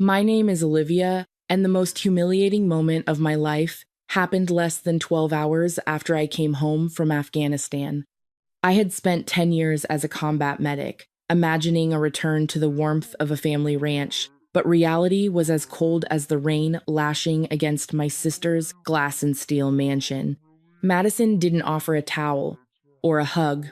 My name is Olivia, and the most humiliating moment of my life happened less than 12 hours after I came home from Afghanistan. I had spent 10 years as a combat medic, imagining a return to the warmth of a family ranch, but reality was as cold as the rain lashing against my sister's glass and steel mansion. Madison didn't offer a towel or a hug.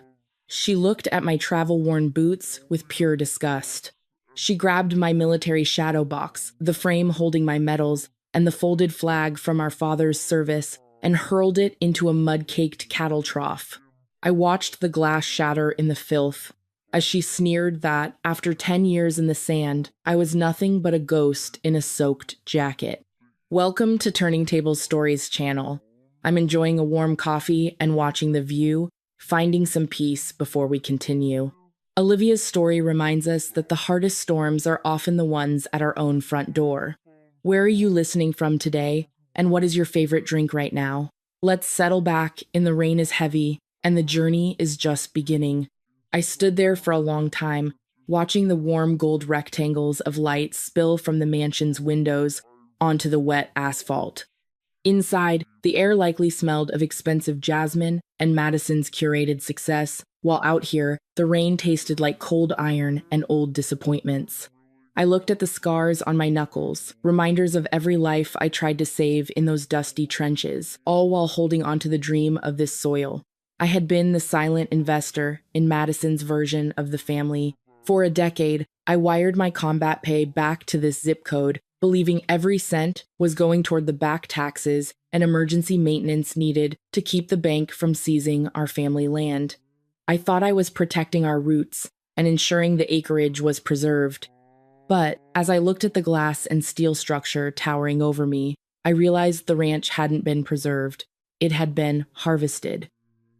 She looked at my travel-worn boots with pure disgust. She grabbed my military shadow box, the frame holding my medals, and the folded flag from our father's service, and hurled it into a mud-caked cattle trough. I watched the glass shatter in the filth as she sneered that, after 10 years in the sand, I was nothing but a ghost in a soaked jacket. Welcome to Turning Tables Stories channel. I'm enjoying a warm coffee and watching the view, finding some peace before we continue. Olivia's story reminds us that the hardest storms are often the ones at our own front door. Where are you listening from today, and what is your favorite drink right now? Let's settle back, and the rain is heavy, and the journey is just beginning. I stood there for a long time, watching the warm gold rectangles of light spill from the mansion's windows onto the wet asphalt. Inside, the air likely smelled of expensive jasmine and Madison's curated success, while out here, the rain tasted like cold iron and old disappointments. I looked at the scars on my knuckles, reminders of every life I tried to save in those dusty trenches, all while holding onto the dream of this soil. I had been the silent investor in Madison's version of the family. For a decade, I wired my combat pay back to this zip code, believing every cent was going toward the back taxes and emergency maintenance needed to keep the bank from seizing our family land. I thought I was protecting our roots and ensuring the acreage was preserved. But as I looked at the glass and steel structure towering over me, I realized the ranch hadn't been preserved. It had been harvested.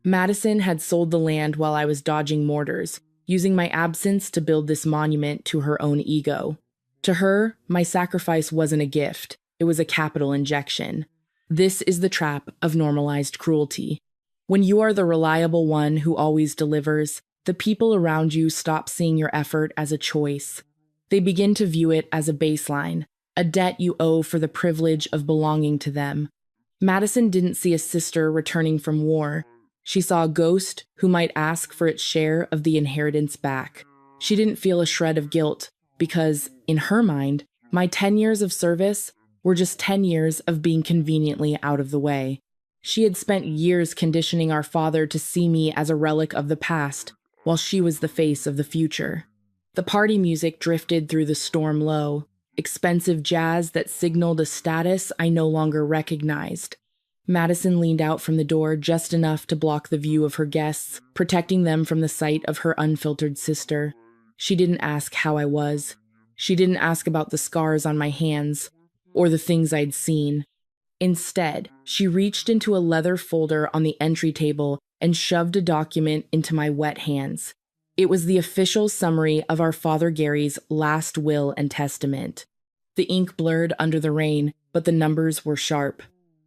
Madison had sold the land while I was dodging mortars, using my absence to build this monument to her own ego. To her, my sacrifice wasn't a gift, it was a capital injection. This is the trap of normalized cruelty. When you are the reliable one who always delivers, the people around you stop seeing your effort as a choice. They begin to view it as a baseline, a debt you owe for the privilege of belonging to them. Madison didn't see a sister returning from war. She saw a ghost who might ask for its share of the inheritance back. She didn't feel a shred of guilt because, in her mind, my 10 years of service were just 10 years of being conveniently out of the way. She had spent years conditioning our father to see me as a relic of the past, while she was the face of the future. The party music drifted through the storm low, expensive jazz that signaled a status I no longer recognized. Madison leaned out from the door just enough to block the view of her guests, protecting them from the sight of her unfiltered sister. She didn't ask how I was. She didn't ask about the scars on my hands, or the things I'd seen. Instead, she reached into a leather folder on the entry table and shoved a document into my wet hands. It was the official summary of our father Gary's last will and testament. The ink blurred under the rain, but the numbers were sharp.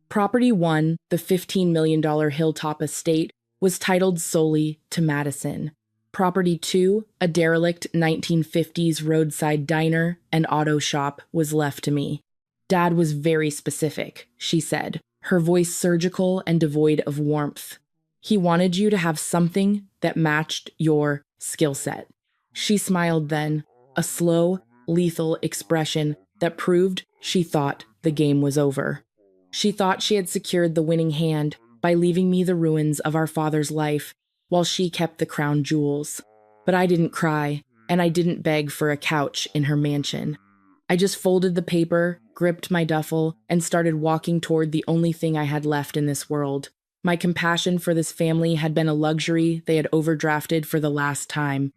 Property 1, the $15 million hilltop estate, was titled solely to Madison. Property 2, a derelict 1950s roadside diner and auto shop, was left to me. Dad was very specific, she said, her voice surgical and devoid of warmth. He wanted you to have something that matched your skill set. She smiled then, a slow, lethal expression that proved she thought the game was over. She thought she had secured the winning hand by leaving me the ruins of our father's life, while she kept the crown jewels. But I didn't cry, and I didn't beg for a couch in her mansion. I just folded the paper, gripped my duffel, and started walking toward the only thing I had left in this world. My compassion for this family had been a luxury they had overdrafted for the last time.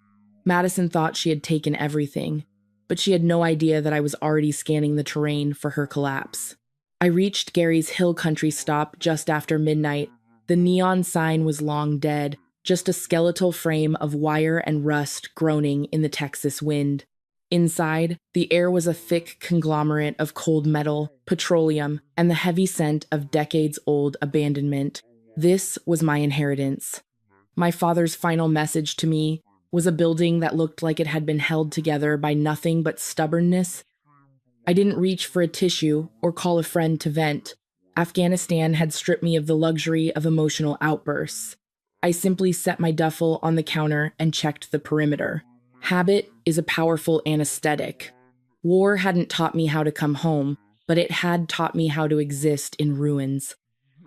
Madison thought she had taken everything, but she had no idea that I was already scanning the terrain for her collapse. I reached Gary's Hill Country stop just after midnight. The neon sign was long dead, just a skeletal frame of wire and rust groaning in the Texas wind. Inside, the air was a thick conglomerate of cold metal, petroleum, and the heavy scent of decades-old abandonment. This was my inheritance. My father's final message to me was a building that looked like it had been held together by nothing but stubbornness I didn't reach for a tissue or call a friend to vent. Afghanistan had stripped me of the luxury of emotional outbursts. I simply set my duffel on the counter and checked the perimeter. Habit is a powerful anesthetic. War hadn't taught me how to come home, but it had taught me how to exist in ruins.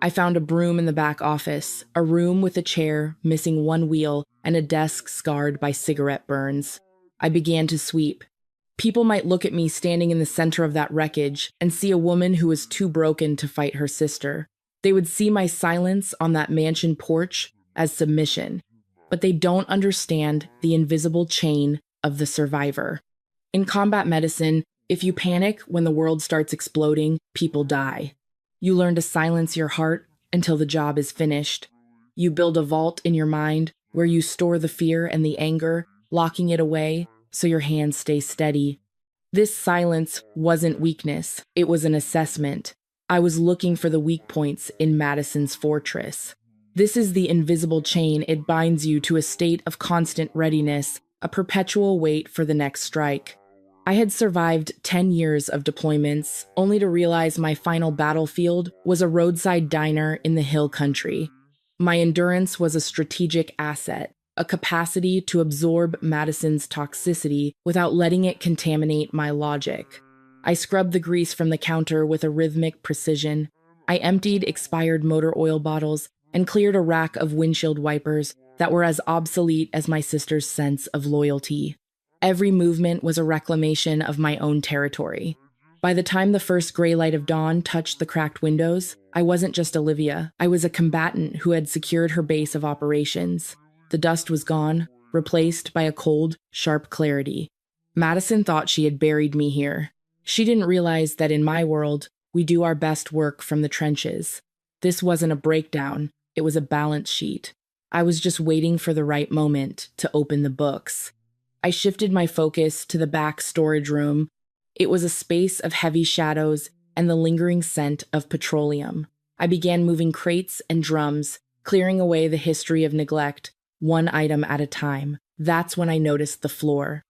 I found a broom in the back office, a room with a chair missing one wheel and a desk scarred by cigarette burns. I began to sweep. People might look at me standing in the center of that wreckage and see a woman who was too broken to fight her sister. They would see my silence on that mansion porch as submission, but they don't understand the invisible chain of the survivor. In combat medicine, if you panic when the world starts exploding, people die. You learn to silence your heart until the job is finished. You build a vault in your mind where you store the fear and the anger, locking it away so your hands stay steady. This silence wasn't weakness, it was an assessment. I was looking for the weak points in Madison's fortress. This is the invisible chain. It binds you to a state of constant readiness, a perpetual wait for the next strike. I had survived 10 years of deployments, only to realize my final battlefield was a roadside diner in the hill country. My endurance was a strategic asset, a capacity to absorb Madison's toxicity without letting it contaminate my logic. I scrubbed the grease from the counter with a rhythmic precision. I emptied expired motor oil bottles and cleared a rack of windshield wipers that were as obsolete as my sister's sense of loyalty. Every movement was a reclamation of my own territory. By the time the first gray light of dawn touched the cracked windows, I wasn't just Olivia. I was a combatant who had secured her base of operations. The dust was gone, replaced by a cold, sharp clarity. Madison thought she had buried me here. She didn't realize that in my world, we do our best work from the trenches. This wasn't a breakdown, it was a balance sheet. I was just waiting for the right moment to open the books. I shifted my focus to the back storage room. It was a space of heavy shadows and the lingering scent of petroleum. I began moving crates and drums, clearing away the history of neglect, one item at a time. That's when I noticed the floor.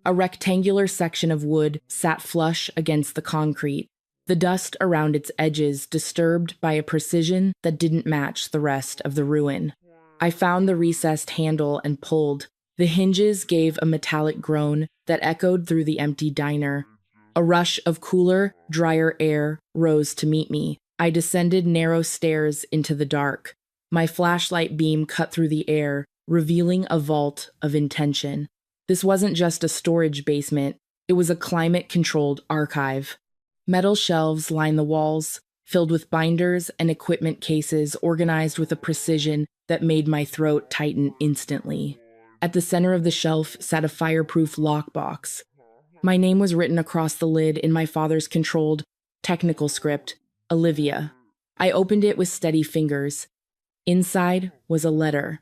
A rectangular section of wood sat flush against the concrete, the dust around its edges disturbed by a precision that didn't match the rest of the ruin. I found the recessed handle and pulled. The hinges gave a metallic groan that echoed through the empty diner. A rush of cooler, drier air rose to meet me. I descended narrow stairs into the dark. My flashlight beam cut through the air, revealing a vault of intention. This wasn't just a storage basement, it was a climate-controlled archive. Metal shelves lined the walls, filled with binders and equipment cases organized with a precision that made my throat tighten instantly. At the center of the shelf sat a fireproof lockbox. My name was written across the lid in my father's controlled, technical script, Olivia. I opened it with steady fingers. Inside was a letter.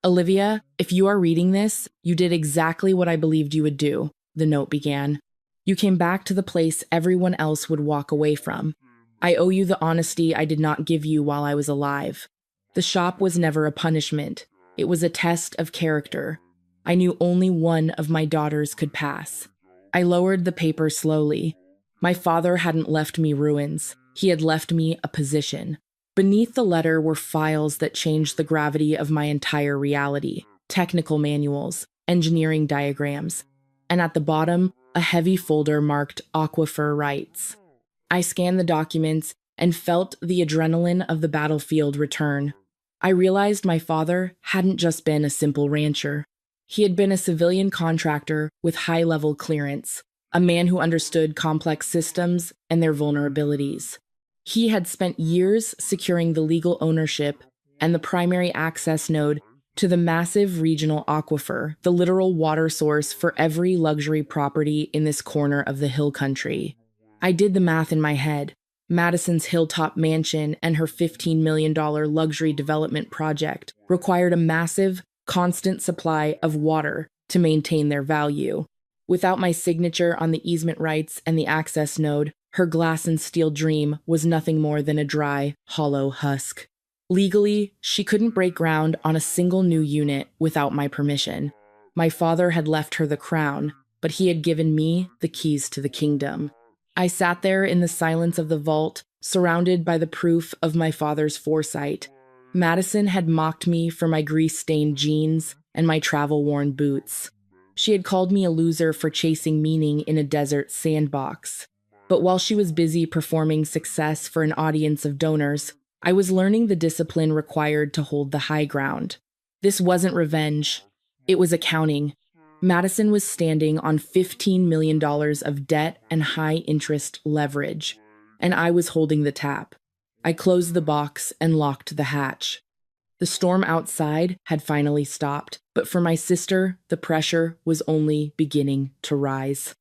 Olivia, if you are reading this, you did exactly what I believed you would do, the note began. You came back to the place everyone else would walk away from. I owe you the honesty I did not give you while I was alive. The shop was never a punishment. It was a test of character. I knew only one of my daughters could pass. I lowered the paper slowly. My father hadn't left me ruins. He had left me a position. Beneath the letter were files that changed the gravity of my entire reality, technical manuals, engineering diagrams, and at the bottom, a heavy folder marked Aquifer Rights. I scanned the documents and felt the adrenaline of the battlefield return. I realized my father hadn't just been a simple rancher. He had been a civilian contractor with high-level clearance, a man who understood complex systems and their vulnerabilities. He had spent years securing the legal ownership and the primary access node to the massive regional aquifer, the literal water source for every luxury property in this corner of the hill country. I did the math in my head. Madison's hilltop mansion and her $15 million luxury development project required a massive, constant supply of water to maintain their value. Without my signature on the easement rights and the access node, her glass and steel dream was nothing more than a dry, hollow husk. Legally, she couldn't break ground on a single new unit without my permission. My father had left her the crown, but he had given me the keys to the kingdom. I sat there in the silence of the vault, surrounded by the proof of my father's foresight. Madison had mocked me for my grease-stained jeans and my travel-worn boots. She had called me a loser for chasing meaning in a desert sandbox. But while she was busy performing success for an audience of donors, I was learning the discipline required to hold the high ground. This wasn't revenge. It was accounting. Madison was standing on $15 million of debt and high-interest leverage, and I was holding the tap. I closed the box and locked the hatch. The storm outside had finally stopped, but for my sister, the pressure was only beginning to rise.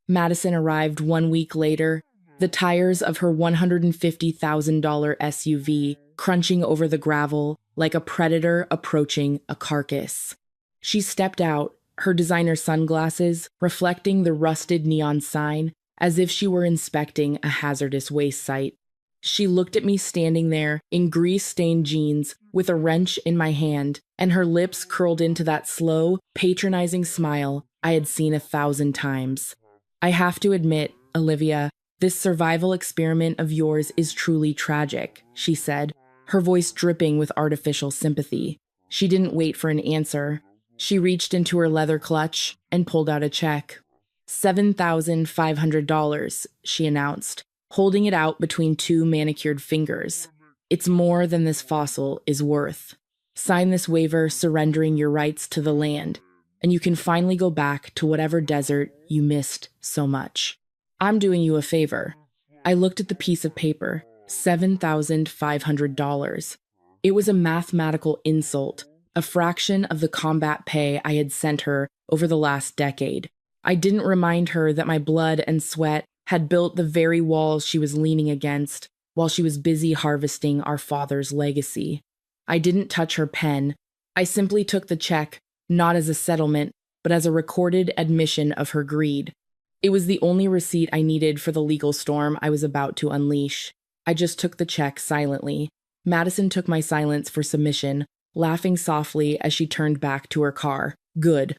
Madison arrived 1 week later, the tires of her $150,000 SUV crunching over the gravel like a predator approaching a carcass. She stepped out, her designer sunglasses reflecting the rusted neon sign as if she were inspecting a hazardous waste site. She looked at me standing there in grease-stained jeans with a wrench in my hand, and her lips curled into that slow, patronizing smile I had seen 1,000 times. I have to admit, Olivia, this survival experiment of yours is truly tragic, she said, her voice dripping with artificial sympathy. She didn't wait for an answer. She reached into her leather clutch and pulled out a check. $7,500, she announced, holding it out between two manicured fingers. It's more than this fossil is worth. Sign this waiver surrendering your rights to the land, and you can finally go back to whatever desert you missed so much. I'm doing you a favor. I looked at the piece of paper, $7,500. It was a mathematical insult, a fraction of the combat pay I had sent her over the last decade. I didn't remind her that my blood and sweat had built the very walls she was leaning against while she was busy harvesting our father's legacy. I didn't touch her pen. I simply took the check, not as a settlement, but as a recorded admission of her greed. It was the only receipt I needed for the legal storm I was about to unleash. I just took the check silently. Madison took my silence for submission, laughing softly as she turned back to her car. Good.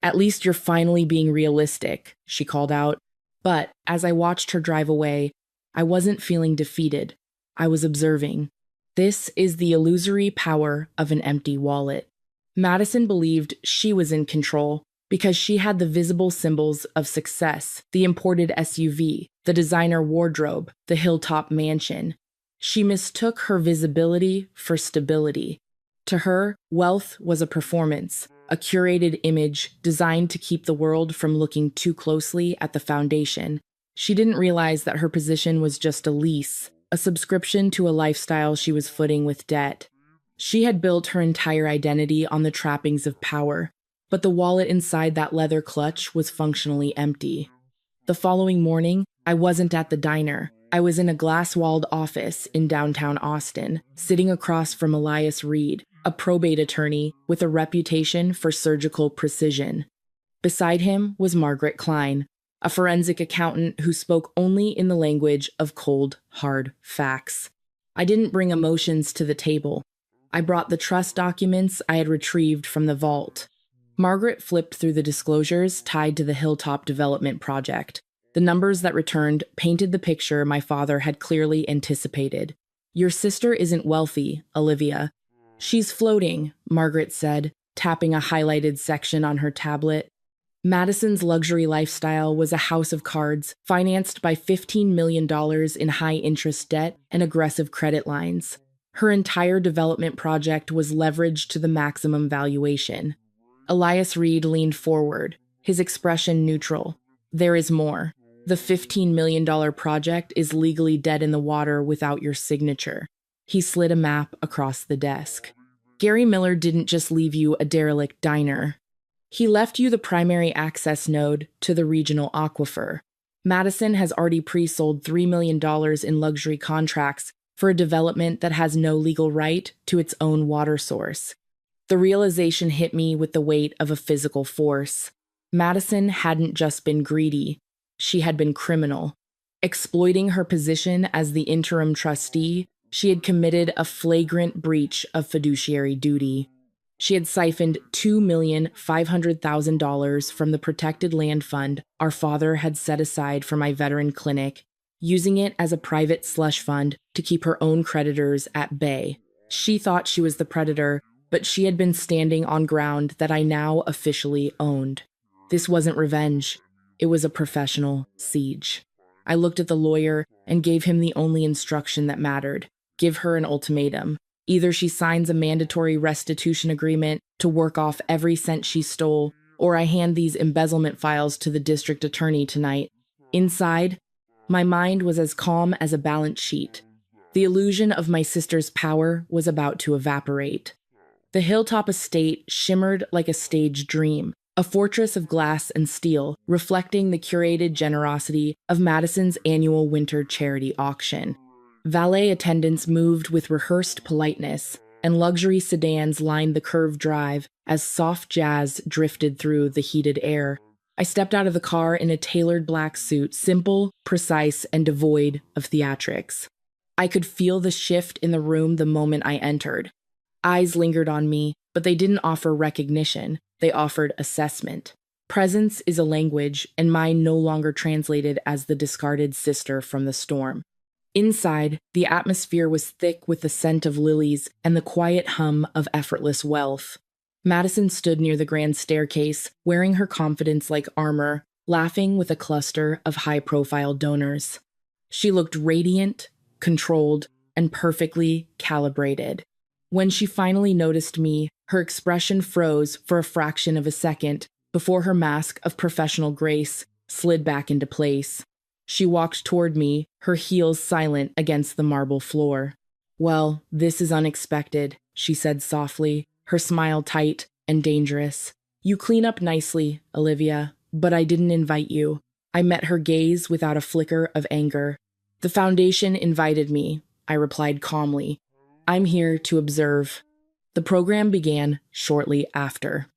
At least you're finally being realistic, she called out. But as I watched her drive away, I wasn't feeling defeated. I was observing. This is the illusory power of an empty wallet. Madison believed she was in control because she had the visible symbols of success, the imported SUV, the designer wardrobe, the hilltop mansion. She mistook her visibility for stability. To her, wealth was a performance, a curated image designed to keep the world from looking too closely at the foundation. She didn't realize that her position was just a lease, a subscription to a lifestyle she was footing with debt. She had built her entire identity on the trappings of power, but the wallet inside that leather clutch was functionally empty. The following morning, I wasn't at the diner. I was in a glass-walled office in downtown Austin, sitting across from Elias Reed, a probate attorney with a reputation for surgical precision. Beside him was Margaret Klein, a forensic accountant who spoke only in the language of cold, hard facts. I didn't bring emotions to the table. I brought the trust documents I had retrieved from the vault. Margaret flipped through the disclosures tied to the Hilltop Development Project. The numbers that returned painted the picture my father had clearly anticipated. Your sister isn't wealthy, Olivia. She's floating, Margaret said, tapping a highlighted section on her tablet. Madison's luxury lifestyle was a house of cards, financed by $15 million in high-interest debt and aggressive credit lines. Her entire development project was leveraged to the maximum valuation. Elias Reed leaned forward, his expression neutral. There is more. The $15 million project is legally dead in the water without your signature. He slid a map across the desk. Gary Miller didn't just leave you a derelict diner. He left you the primary access node to the regional aquifer. Madison has already pre-sold $3 million in luxury contracts for a development that has no legal right to its own water source. The realization hit me with the weight of a physical force. Madison hadn't just been greedy. She had been criminal. Exploiting her position as the interim trustee, she had committed a flagrant breach of fiduciary duty. She had siphoned $2,500,000 from the protected land fund our father had set aside for my veteran clinic, using it as a private slush fund to keep her own creditors at bay. She thought she was the predator, but she had been standing on ground that I now officially owned. This wasn't revenge. It was a professional siege. I looked at the lawyer and gave him the only instruction that mattered. Give her an ultimatum. Either she signs a mandatory restitution agreement to work off every cent she stole, or I hand these embezzlement files to the district attorney tonight. Inside, my mind was as calm as a balance sheet. The illusion of my sister's power was about to evaporate. The hilltop estate shimmered like a stage dream, a fortress of glass and steel, reflecting the curated generosity of Madison's annual winter charity auction. Valet attendants moved with rehearsed politeness, and luxury sedans lined the curved drive as soft jazz drifted through the heated air. I stepped out of the car in a tailored black suit, simple, precise, and devoid of theatrics. I could feel the shift in the room the moment I entered. Eyes lingered on me, but they didn't offer recognition. They offered assessment. Presence is a language, and mine no longer translated as the discarded sister from the storm. Inside, the atmosphere was thick with the scent of lilies and the quiet hum of effortless wealth. Madison stood near the grand staircase, wearing her confidence like armor, laughing with a cluster of high-profile donors. She looked radiant, controlled, and perfectly calibrated. When she finally noticed me, her expression froze for a fraction of a second before her mask of professional grace slid back into place. She walked toward me, her heels silent against the marble floor. "Well, this is unexpected," she said softly, her smile tight and dangerous. "You clean up nicely, Olivia, but I didn't invite you." I met her gaze without a flicker of anger. "The Foundation invited me," I replied calmly. "I'm here to observe." The program began shortly after.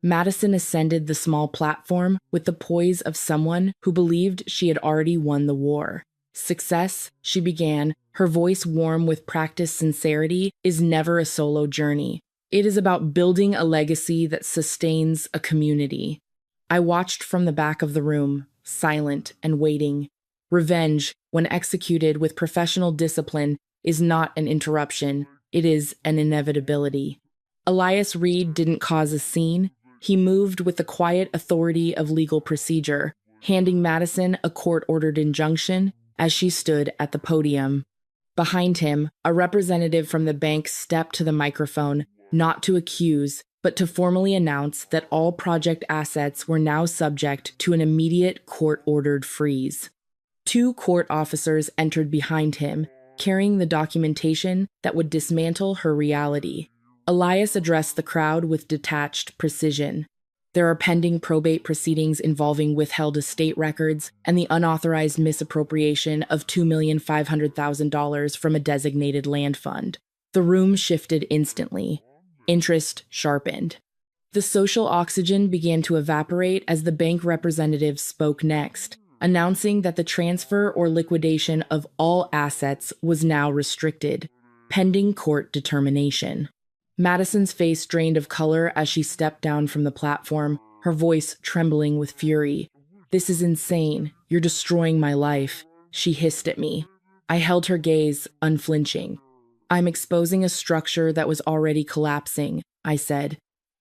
Madison ascended the small platform with the poise of someone who believed she had already won the war. "Success," she began, her voice warm with practiced sincerity, "is never a solo journey. It is about building a legacy that sustains a community." I watched from the back of the room, silent and waiting. Revenge, when executed with professional discipline, is not an interruption. It is an inevitability. Elias Reed didn't cause a scene. He moved with the quiet authority of legal procedure, handing Madison a court-ordered injunction as she stood at the podium. Behind him, a representative from the bank stepped to the microphone, not to accuse, but to formally announce that all project assets were now subject to an immediate court-ordered freeze. 2 court officers entered behind him, carrying the documentation that would dismantle her reality. Elias addressed the crowd with detached precision. "There are pending probate proceedings involving withheld estate records and the unauthorized misappropriation of $2,500,000 from a designated land fund." The room shifted instantly. Interest sharpened. The social oxygen began to evaporate as the bank representative spoke next, announcing that the transfer or liquidation of all assets was now restricted, pending court determination. Madison's face drained of color as she stepped down from the platform, her voice trembling with fury. "This is insane. You're destroying my life," she hissed at me. I held her gaze, unflinching. "I'm exposing a structure that was already collapsing," I said.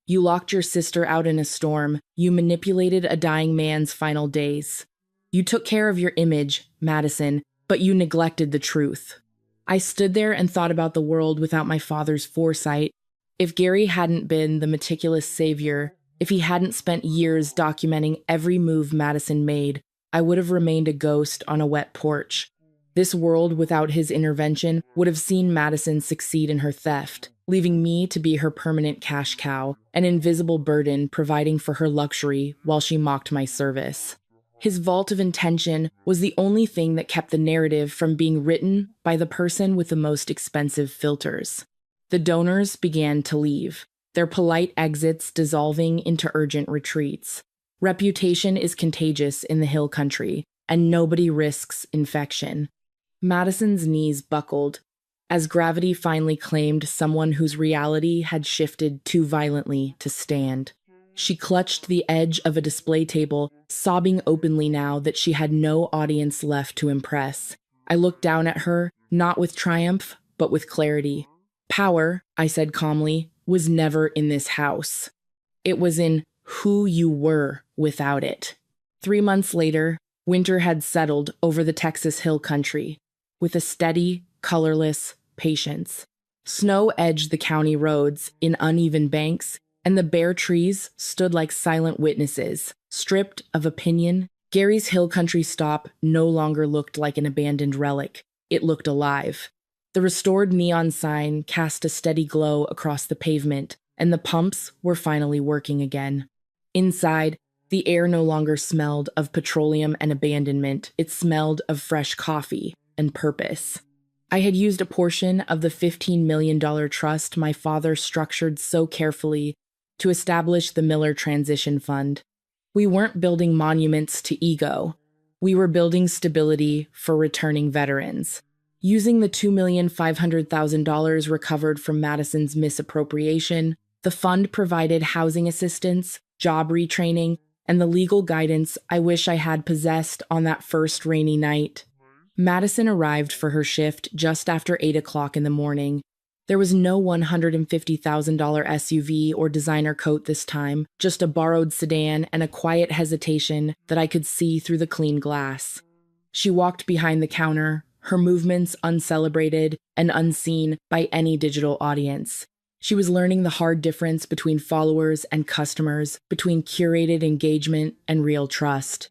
"You locked your sister out in a storm. You manipulated a dying man's final days. You took care of your image, Madison, but you neglected the truth." I stood there and thought about the world without my father's foresight. If Gary hadn't been the meticulous savior, if he hadn't spent years documenting every move Madison made, I would have remained a ghost on a wet porch. This world without his intervention would have seen Madison succeed in her theft, leaving me to be her permanent cash cow, an invisible burden providing for her luxury while she mocked my service. His vault of intention was the only thing that kept the narrative from being written by the person with the most expensive filters. The donors began to leave, their polite exits dissolving into urgent retreats. Reputation is contagious in the hill country, and nobody risks infection. Madison's knees buckled. as gravity finally claimed someone whose reality had shifted too violently to stand. She clutched the edge of a display table, sobbing openly now that she had no audience left to impress. I looked down at her, not with triumph, but with clarity. Power, I said calmly, was never in this house. It was in who you were without it. 3 months later, winter had settled over the Texas hill country, with a steady, colorless patience. Snow edged the county roads in uneven banks, and the bare trees stood like silent witnesses, stripped of opinion. Gary's hill country stop no longer looked like an abandoned relic. It looked alive. The restored neon sign cast a steady glow across the pavement, and the pumps were finally working again. Inside, the air no longer smelled of petroleum and abandonment. It smelled of fresh coffee and purpose. I had used a portion of the $15 million trust my father structured so carefully to establish the Miller Transition Fund. We weren't building monuments to ego. We were building stability for returning veterans. Using the $2,500,000 recovered from Madison's misappropriation, the fund provided housing assistance, job retraining, and the legal guidance I wish I had possessed on that first rainy night. Madison arrived for her shift just after 8 o'clock in the morning. There was no $150,000 SUV or designer coat this time, just a borrowed sedan and a quiet hesitation that I could see through the clean glass. She walked behind the counter, her movements uncelebrated and unseen by any digital audience. She was learning the hard difference between followers and customers, between curated engagement and real trust.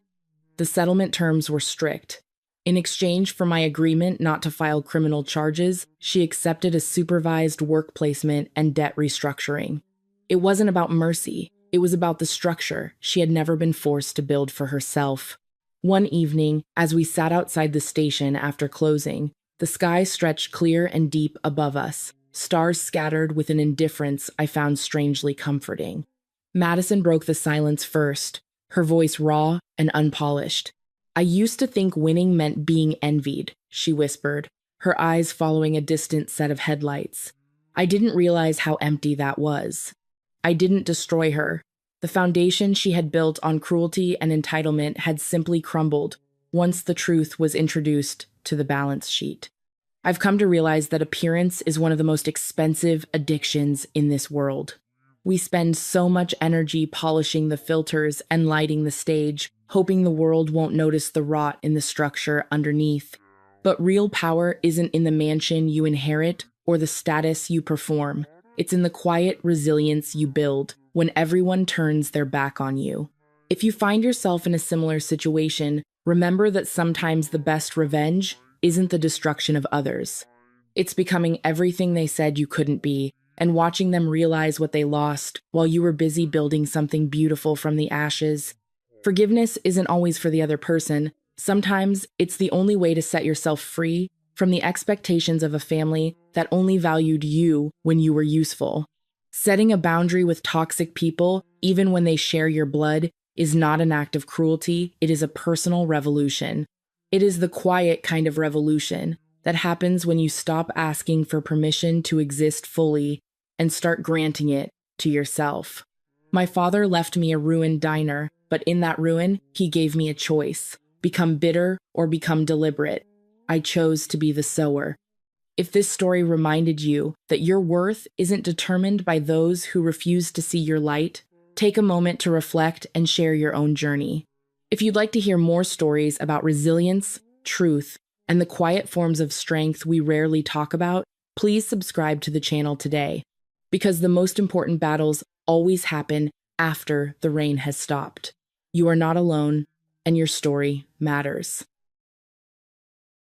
The settlement terms were strict. In exchange for my agreement not to file criminal charges, she accepted a supervised work placement and debt restructuring. It wasn't about mercy. It was about the structure she had never been forced to build for herself. One evening, as we sat outside the station after closing, the sky stretched clear and deep above us, stars scattered with an indifference I found strangely comforting. Madison broke the silence first, her voice raw and unpolished. "I used to think winning meant being envied," she whispered, her eyes following a distant set of headlights. I didn't realize how empty that was. I didn't destroy her. The foundation she had built on cruelty and entitlement had simply crumbled once the truth was introduced to the balance sheet. I've come to realize that appearance is one of the most expensive addictions in this world. We spend so much energy polishing the filters and lighting the stage, hoping the world won't notice the rot in the structure underneath. But real power isn't in the mansion you inherit or the status you perform. It's in the quiet resilience you build when everyone turns their back on you. If you find yourself in a similar situation, remember that sometimes the best revenge isn't the destruction of others. It's becoming everything they said you couldn't be, and watching them realize what they lost while you were busy building something beautiful from the ashes. Forgiveness isn't always for the other person. Sometimes it's the only way to set yourself free from the expectations of a family that only valued you when you were useful. Setting a boundary with toxic people, even when they share your blood, is not an act of cruelty. It is a personal revolution. It is the quiet kind of revolution that happens when you stop asking for permission to exist fully and start granting it to yourself. My father left me a ruined diner, but in that ruin, he gave me a choice: become bitter or become deliberate. I chose to be the sower. If this story reminded you that your worth isn't determined by those who refuse to see your light, take a moment to reflect and share your own journey. If you'd like to hear more stories about resilience, truth, and the quiet forms of strength we rarely talk about, please subscribe to the channel today, because the most important battles always happen after the rain has stopped. You are not alone, and your story matters.